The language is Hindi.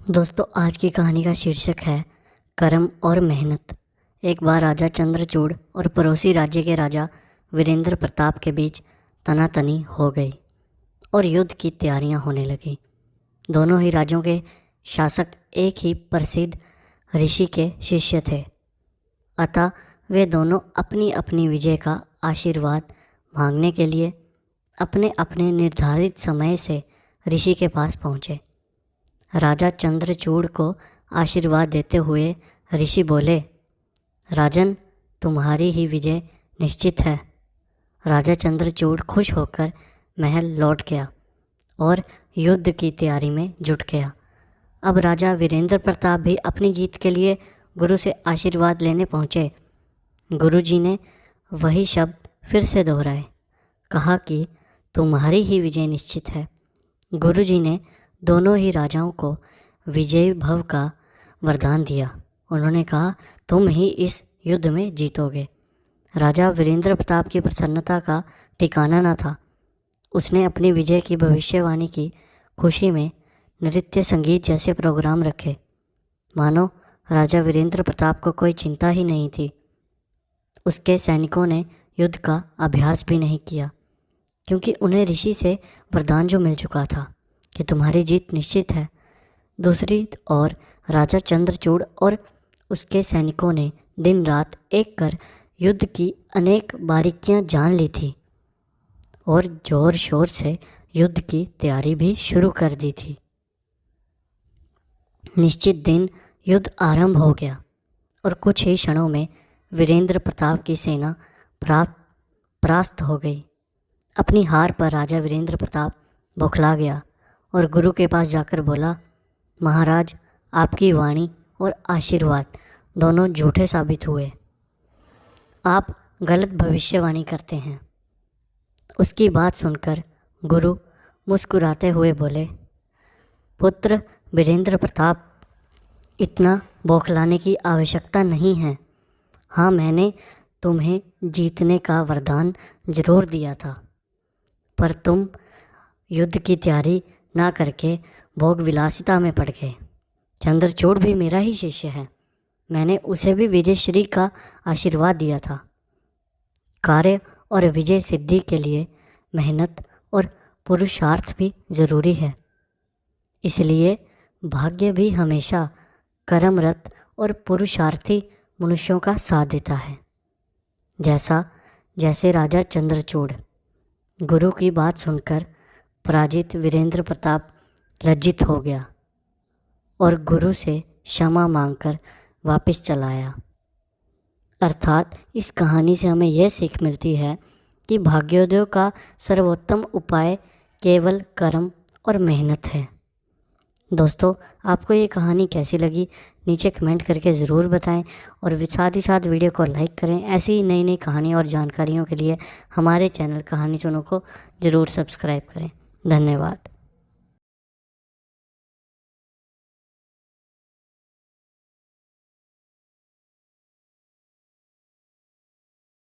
दोस्तों, आज की कहानी का शीर्षक है कर्म और मेहनत। एक बार राजा चंद्रचूड़ और पड़ोसी राज्य के राजा वीरेंद्र प्रताप के बीच तनातनी हो गई और युद्ध की तैयारियां होने लगी। दोनों ही राज्यों के शासक एक ही प्रसिद्ध ऋषि के शिष्य थे, अतः वे दोनों अपनी अपनी विजय का आशीर्वाद मांगने के लिए अपने अपने निर्धारित समय से ऋषि के पास पहुँचे। राजा चंद्रचूड़ को आशीर्वाद देते हुए ऋषि बोले, राजन, तुम्हारी ही विजय निश्चित है। राजा चंद्रचूड़ खुश होकर महल लौट गया और युद्ध की तैयारी में जुट गया। अब राजा वीरेंद्र प्रताप भी अपनी जीत के लिए गुरु से आशीर्वाद लेने पहुँचे। गुरुजी ने वही शब्द फिर से दोहराए, कहा कि तुम्हारी ही विजय निश्चित है। गुरुजी ने दोनों ही राजाओं को विजयी भव का वरदान दिया। उन्होंने कहा, तुम ही इस युद्ध में जीतोगे। राजा वीरेंद्र प्रताप की प्रसन्नता का ठिकाना न था। उसने अपनी विजय की भविष्यवाणी की खुशी में नृत्य संगीत जैसे प्रोग्राम रखे, मानो राजा वीरेंद्र प्रताप को कोई चिंता ही नहीं थी। उसके सैनिकों ने युद्ध का अभ्यास भी नहीं किया, क्योंकि उन्हें ऋषि से वरदान जो मिल चुका था कि तुम्हारी जीत निश्चित है। दूसरी ओर राजा चंद्रचूड़ और उसके सैनिकों ने दिन रात एक कर युद्ध की अनेक बारीकियां जान ली थी और जोर शोर से युद्ध की तैयारी भी शुरू कर दी थी। निश्चित दिन युद्ध आरंभ हो गया और कुछ ही क्षणों में वीरेंद्र प्रताप की सेना परास्त हो गई। अपनी हार पर राजा वीरेंद्र प्रताप बौखला गया और गुरु के पास जाकर बोला, महाराज, आपकी वाणी और आशीर्वाद दोनों झूठे साबित हुए। आप गलत भविष्यवाणी करते हैं। उसकी बात सुनकर गुरु मुस्कुराते हुए बोले, पुत्र वीरेंद्र प्रताप, इतना बौखलाने की आवश्यकता नहीं है। हाँ, मैंने तुम्हें जीतने का वरदान जरूर दिया था, पर तुम युद्ध की तैयारी ना करके भोग विलासिता में पड़ गए। चंद्रचूड़ भी मेरा ही शिष्य है। मैंने उसे भी विजय श्री का आशीर्वाद दिया था। कार्य और विजय सिद्धि के लिए मेहनत और पुरुषार्थ भी ज़रूरी है। इसलिए भाग्य भी हमेशा कर्मरत और पुरुषार्थी मनुष्यों का साथ देता है। जैसे राजा चंद्रचूड़। गुरु की बात सुनकर पराजित वीरेंद्र प्रताप लज्जित हो गया और गुरु से क्षमा मांगकर वापस चला आया। अर्थात इस कहानी से हमें यह सीख मिलती है कि भाग्योदय का सर्वोत्तम उपाय केवल कर्म और मेहनत है। दोस्तों, आपको ये कहानी कैसी लगी नीचे कमेंट करके ज़रूर बताएं और साथ ही साथ वीडियो को लाइक करें। ऐसी ही नई नई कहानी और जानकारियों के लिए हमारे चैनल कहानी सुनो को ज़रूर सब्सक्राइब करें। धन्यवाद।